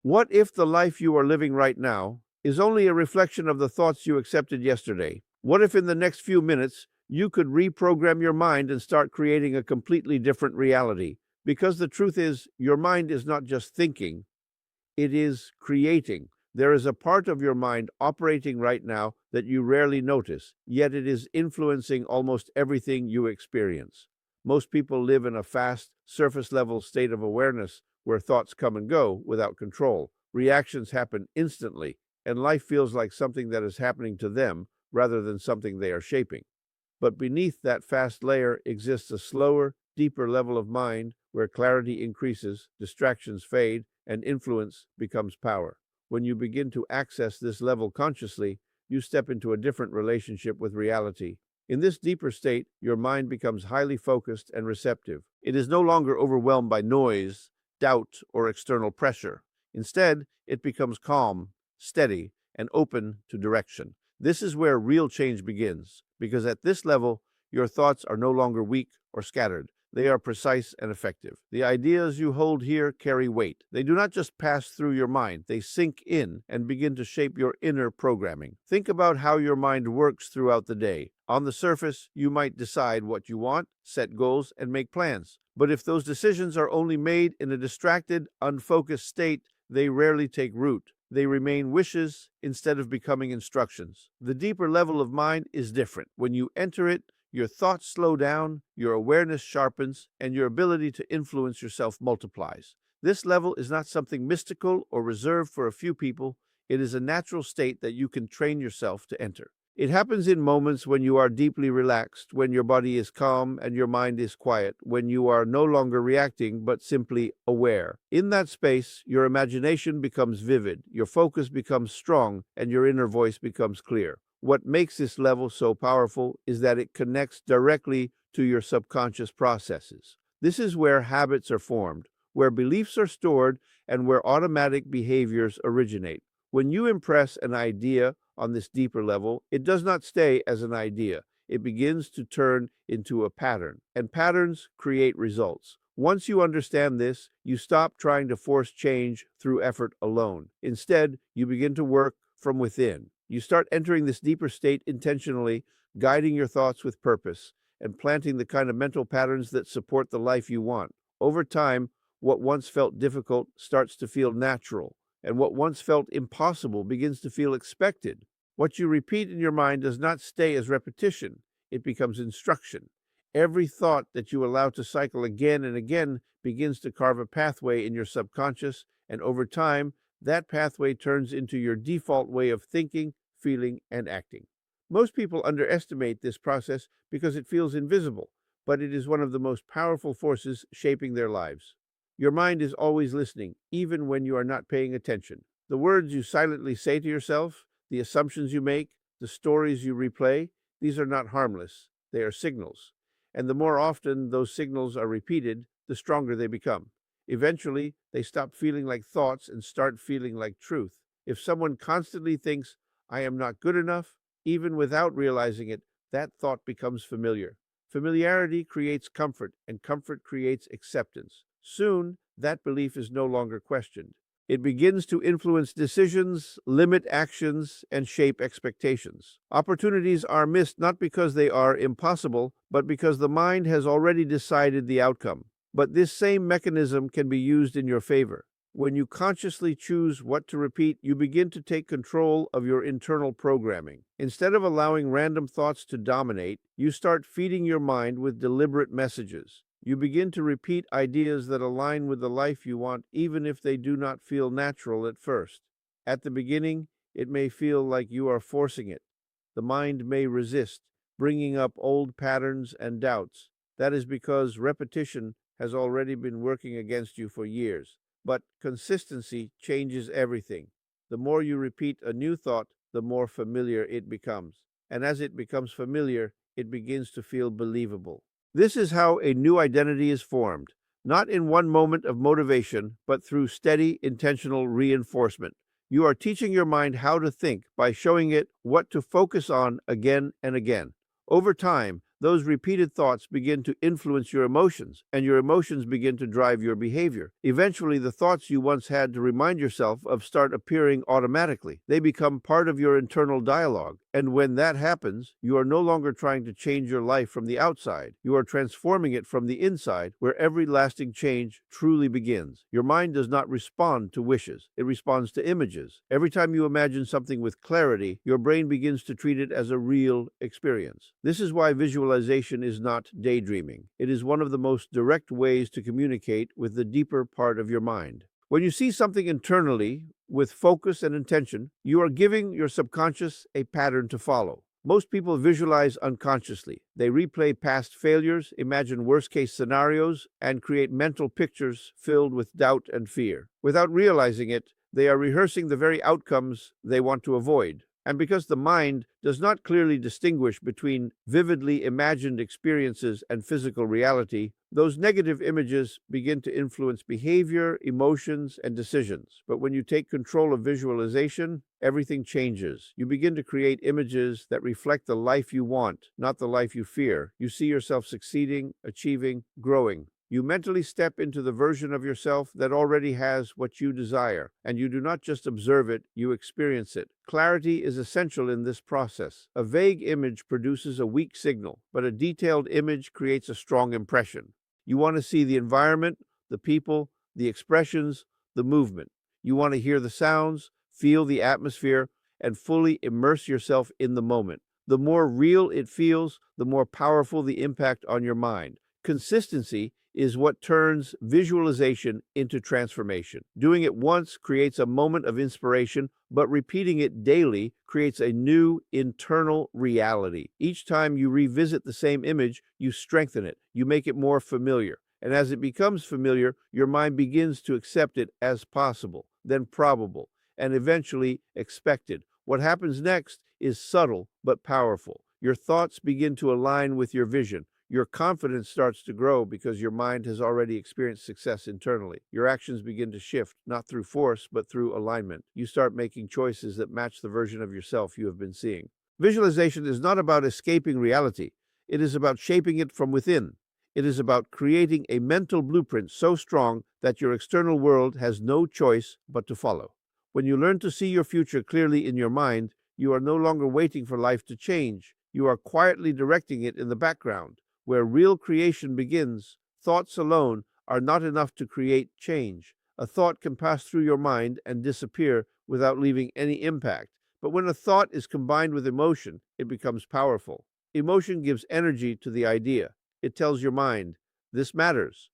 What if the life you are living right now is only a reflection of the thoughts you accepted yesterday? What if in the next few minutes you could reprogram your mind and start creating a completely different reality? Because the truth is, your mind is not just thinking, it is creating. There is a part of your mind operating right now that you rarely notice, yet it is influencing almost everything you experience. Most people live in a fast, surface-level state of awareness where thoughts come and go without control. Reactions happen instantly, and life feels like something that is happening to them rather than something they are shaping. But beneath that fast layer exists a slower, deeper level of mind where clarity increases, distractions fade, and influence becomes power. When you begin to access this level consciously, you step into a different relationship with reality. In this deeper state, your mind becomes highly focused and receptive. It is no longer overwhelmed by noise, doubt, or external pressure. Instead, it becomes calm, steady, and open to direction. This is where real change begins, because at this level, your thoughts are no longer weak or scattered. They are precise and effective. The ideas you hold here carry weight. They do not just pass through your mind, they sink in and begin to shape your inner programming. Think about how your mind works throughout the day. On the surface, you might decide what you want, set goals, and make plans. But if those decisions are only made in a distracted, unfocused state, they rarely take root. They remain wishes instead of becoming instructions. The deeper level of mind is different. When you enter it, your thoughts slow down, your awareness sharpens, and your ability to influence yourself multiplies. This level is not something mystical or reserved for a few people. It is a natural state that you can train yourself to enter. It happens in moments when you are deeply relaxed, when your body is calm and your mind is quiet, when you are no longer reacting but simply aware. In that space, your imagination becomes vivid, your focus becomes strong, and your inner voice becomes clear. What makes this level so powerful is that it connects directly to your subconscious processes. This is where habits are formed, where beliefs are stored, and where automatic behaviors originate. When you impress an idea on this deeper level, it does not stay as an idea. It begins to turn into a pattern, and patterns create results. Once you understand this, you stop trying to force change through effort alone. Instead, you begin to work from within. You start entering this deeper state intentionally, guiding your thoughts with purpose, and planting the kind of mental patterns that support the life you want. Over time, what once felt difficult starts to feel natural, and what once felt impossible begins to feel expected. What you repeat in your mind does not stay as repetition, it becomes instruction. Every thought that you allow to cycle again and again begins to carve a pathway in your subconscious, and over time, that pathway turns into your default way of thinking, feeling, and acting. Most people underestimate this process because it feels invisible, but it is one of the most powerful forces shaping their lives. Your mind is always listening, even when you are not paying attention. The words you silently say to yourself, the assumptions you make, the stories you replay, these are not harmless. They are signals. And the more often those signals are repeated, the stronger they become. Eventually, they stop feeling like thoughts and start feeling like truth. If someone constantly thinks, I am not good enough, even without realizing it, that thought becomes familiar. Familiarity creates comfort, and comfort creates acceptance. Soon, that belief is no longer questioned. It begins to influence decisions, limit actions, and shape expectations. Opportunities are missed not because they are impossible, but because the mind has already decided the outcome. But this same mechanism can be used in your favor. When you consciously choose what to repeat, you begin to take control of your internal programming. Instead of allowing random thoughts to dominate, you start feeding your mind with deliberate messages. You begin to repeat ideas that align with the life you want, even if they do not feel natural at first. At the beginning, it may feel like you are forcing it. The mind may resist, bringing up old patterns and doubts. That is because repetition has already been working against you for years. But consistency changes everything. The more you repeat a new thought, the more familiar it becomes. And as it becomes familiar, it begins to feel believable. This is how a new identity is formed, not in one moment of motivation, but through steady, intentional reinforcement. You are teaching your mind how to think by showing it what to focus on again and again. Over time, Those repeated thoughts begin to influence your emotions, and your emotions begin to drive your behavior. Eventually, the thoughts you once had to remind yourself of start appearing automatically. They become part of your internal dialogue. And when that happens, you are no longer trying to change your life from the outside. You are transforming it from the inside, where every lasting change truly begins. Your mind does not respond to wishes. It responds to images. Every time you imagine something with clarity, your brain begins to treat it as a real experience. This is why visualization is not daydreaming. It is one of the most direct ways to communicate with the deeper part of your mind. When you see something internally with focus and intention, you are giving your subconscious a pattern to follow. Most people visualize unconsciously. They replay past failures, imagine worst-case scenarios, and create mental pictures filled with doubt and fear. Without realizing it, they are rehearsing the very outcomes they want to avoid. And because the mind does not clearly distinguish between vividly imagined experiences and physical reality, those negative images begin to influence behavior, emotions, and decisions. But when you take control of visualization, everything changes. You begin to create images that reflect the life you want, not the life you fear. You see yourself succeeding, achieving, growing. You mentally step into the version of yourself that already has what you desire, and you do not just observe it, you experience it. Clarity is essential in this process. A vague image produces a weak signal, but a detailed image creates a strong impression. You want to see the environment, the people, the expressions, the movement. You want to hear the sounds, feel the atmosphere, and fully immerse yourself in the moment. The more real it feels, the more powerful the impact on your mind. Consistency is what turns visualization into transformation. Doing it once creates a moment of inspiration, but repeating it daily creates a new internal reality. Each time you revisit the same image, you strengthen it, you make it more familiar. And as it becomes familiar, your mind begins to accept it as possible, then probable, and eventually expected. What happens next is subtle but powerful. Your thoughts begin to align with your vision. Your confidence starts to grow because your mind has already experienced success internally. Your actions begin to shift, not through force, but through alignment. You start making choices that match the version of yourself you have been seeing. Visualization is not about escaping reality. It is about shaping it from within. It is about creating a mental blueprint so strong that your external world has no choice but to follow. When you learn to see your future clearly in your mind, you are no longer waiting for life to change. You are quietly directing it in the background. Where real creation begins, thoughts alone are not enough to create change. A thought can pass through your mind and disappear without leaving any impact. But when a thought is combined with emotion, it becomes powerful. Emotion gives energy to the idea. It tells your mind, this matters.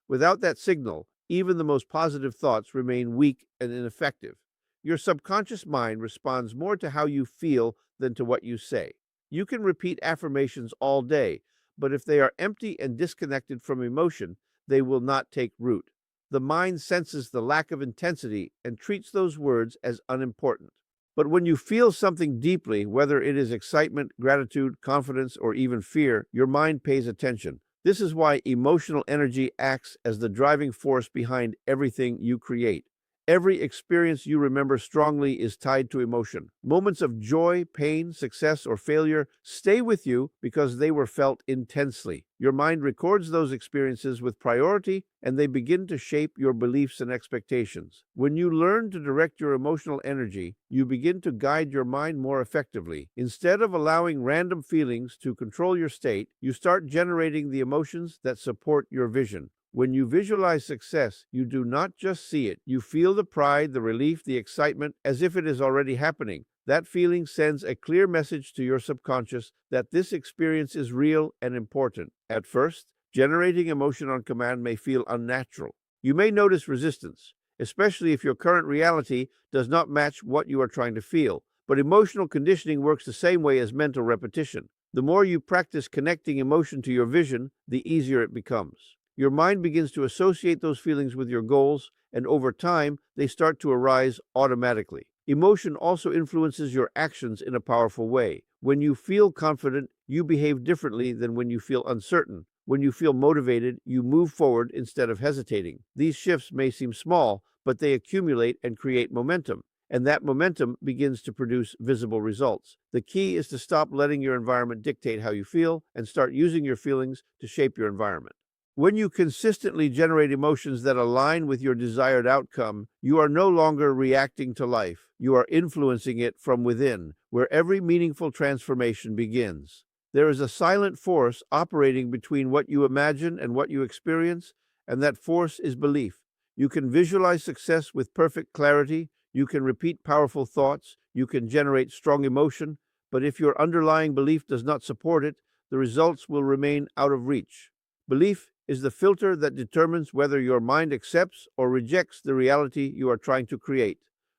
Without that signal, even the most positive thoughts remain weak and ineffective. Your subconscious mind responds more to how you feel than to what you say. You can repeat affirmations all day, but if they are empty and disconnected from emotion, they will not take root. The mind senses the lack of intensity and treats those words as unimportant. But when you feel something deeply, whether it is excitement, gratitude, confidence, or even fear, your mind pays attention. This is why emotional energy acts as the driving force behind everything you create. Every experience you remember strongly is tied to emotion. Moments of joy, pain, success, or failure stay with you because they were felt intensely. Your mind records those experiences with priority, and they begin to shape your beliefs and expectations. When you learn to direct your emotional energy, you begin to guide your mind more effectively. Instead of allowing random feelings to control your state, you start generating the emotions that support your vision. When you visualize success, you do not just see it. You feel the pride, the relief, the excitement, as if it is already happening. That feeling sends a clear message to your subconscious that this experience is real and important. At first, generating emotion on command may feel unnatural. You may notice resistance, especially if your current reality does not match what you are trying to feel. But emotional conditioning works the same way as mental repetition. The more you practice connecting emotion to your vision, the easier it becomes. Your mind begins to associate those feelings with your goals, and over time, they start to arise automatically. Emotion also influences your actions in a powerful way. When you feel confident, you behave differently than when you feel uncertain. When you feel motivated, you move forward instead of hesitating. These shifts may seem small, but they accumulate and create momentum. and that momentum begins to produce visible results. The key is to stop letting your environment dictate how you feel and start using your feelings to shape your environment. When you consistently generate emotions that align with your desired outcome, you are no longer reacting to life. You are influencing it from within, where every meaningful transformation begins. There is a silent force operating between what you imagine and what you experience, and that force is belief. You can visualize success with perfect clarity, you can repeat powerful thoughts, you can generate strong emotion, but if your underlying belief does not support it, the results will remain out of reach. Belief is the filter that determines whether your mind accepts or rejects the reality you are trying to create.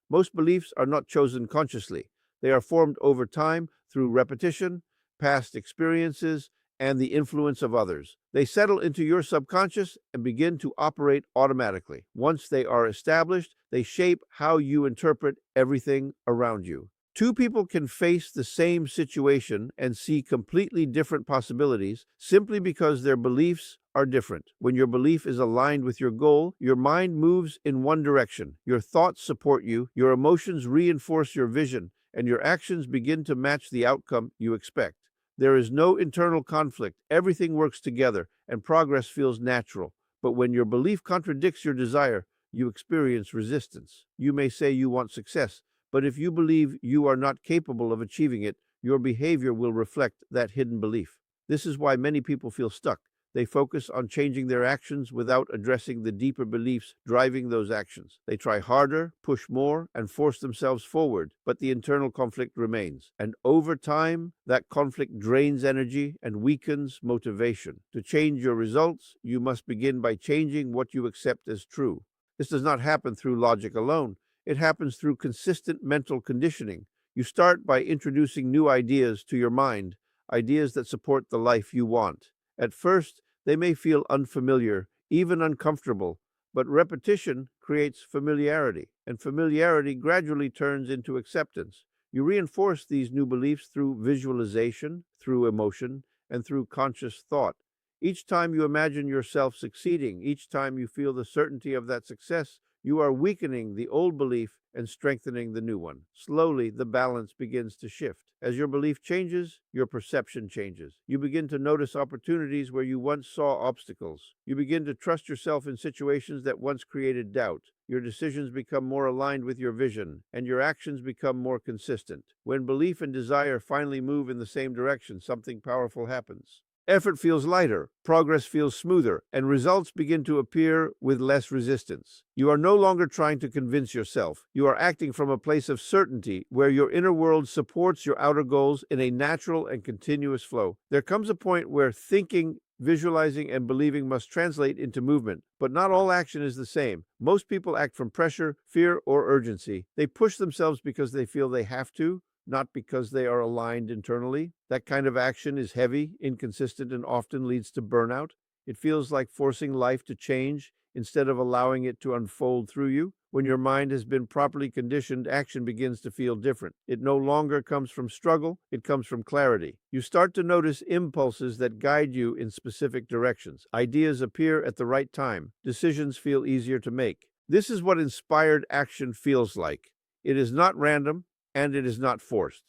Most beliefs are not chosen consciously. They are formed over time through repetition, past experiences, and the influence of others. They settle into your subconscious and begin to operate automatically. Once they are established, they shape how you interpret everything around you. Two people can face the same situation and see completely different possibilities simply because their beliefs are different. When your belief is aligned with your goal, your mind moves in one direction. Your thoughts support you, your emotions reinforce your vision, and your actions begin to match the outcome you expect. There is no internal conflict. Everything works together, and progress feels natural. But when your belief contradicts your desire, you experience resistance. You may say you want success, but if you believe you are not capable of achieving it, your behavior will reflect that hidden belief. This is why many people feel stuck. They focus on changing their actions without addressing the deeper beliefs driving those actions. They try harder, push more, and force themselves forward, but the internal conflict remains. And over time, that conflict drains energy and weakens motivation. To change your results, you must begin by changing what you accept as true. This does not happen through logic alone. It happens through consistent mental conditioning. You start by introducing new ideas to your mind, ideas that support the life you want. At first, they may feel unfamiliar, even uncomfortable, but repetition creates familiarity, and familiarity gradually turns into acceptance. You reinforce these new beliefs through visualization, through emotion, and through conscious thought. Each time you imagine yourself succeeding, each time you feel the certainty of that success, you are weakening the old belief and strengthening the new one. Slowly, the balance begins to shift. As your belief changes, your perception changes. You begin to notice opportunities where you once saw obstacles. You begin to trust yourself in situations that once created doubt. Your decisions become more aligned with your vision, and your actions become more consistent. When belief and desire finally move in the same direction, something powerful happens. Effort feels lighter, progress feels smoother, and results begin to appear with less resistance. You are no longer trying to convince yourself. You are acting from a place of certainty where your inner world supports your outer goals in a natural and continuous flow. There comes a point where thinking, visualizing, and believing must translate into movement, but not all action is the same. Most people act from pressure, fear, or urgency. They push themselves because they feel they have to, not because they are aligned internally. That kind of action is heavy, inconsistent, and often leads to burnout. It feels like forcing life to change instead of allowing it to unfold through you. When your mind has been properly conditioned, action begins to feel different. It no longer comes from struggle, it comes from clarity. You start to notice impulses that guide you in specific directions. Ideas appear at the right time. Decisions feel easier to make. This is what inspired action feels like. It is not random, and it is not forced.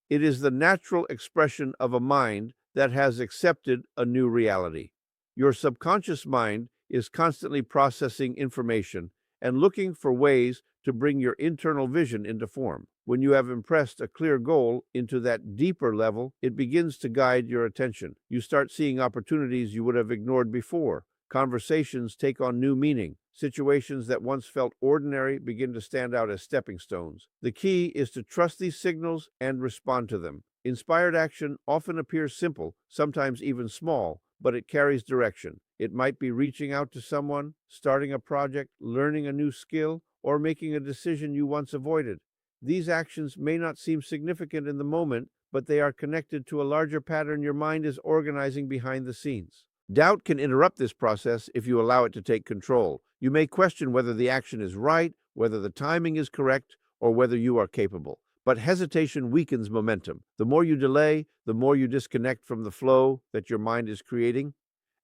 It is the natural expression of a mind that has accepted a new reality. Your subconscious mind is constantly processing information and looking for ways to bring your internal vision into form. When you have impressed a clear goal into that deeper level, it begins to guide your attention. You start seeing opportunities you would have ignored before. Conversations take on new meaning. Situations that once felt ordinary begin to stand out as stepping stones. The key is to trust these signals and respond to them. Inspired action often appears simple, sometimes even small, but it carries direction. It might be reaching out to someone, starting a project, learning a new skill, or making a decision you once avoided. These actions may not seem significant in the moment, but they are connected to a larger pattern your mind is organizing behind the scenes. Doubt can interrupt this process if you allow it to take control. You may question whether the action is right, whether the timing is correct, or whether you are capable. But hesitation weakens momentum. The more you delay, the more you disconnect from the flow that your mind is creating.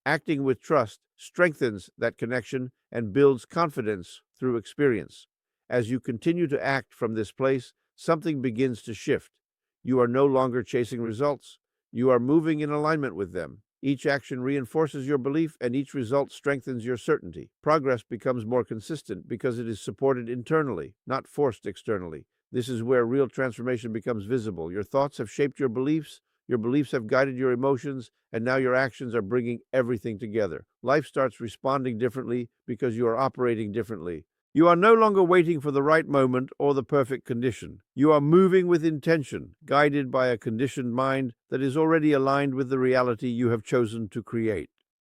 Acting with trust strengthens that connection and builds confidence through experience. As you continue to act from this place, something begins to shift. You are no longer chasing results. You are moving in alignment with them. Each action reinforces your belief, and each result strengthens your certainty. Progress becomes more consistent because it is supported internally, not forced externally. This is where real transformation becomes visible. Your thoughts have shaped your beliefs have guided your emotions, and now your actions are bringing everything together. Life starts responding differently because you are operating differently. You are no longer waiting for the right moment or the perfect condition. You are moving with intention, guided by a conditioned mind that is already aligned with the reality you have chosen to create.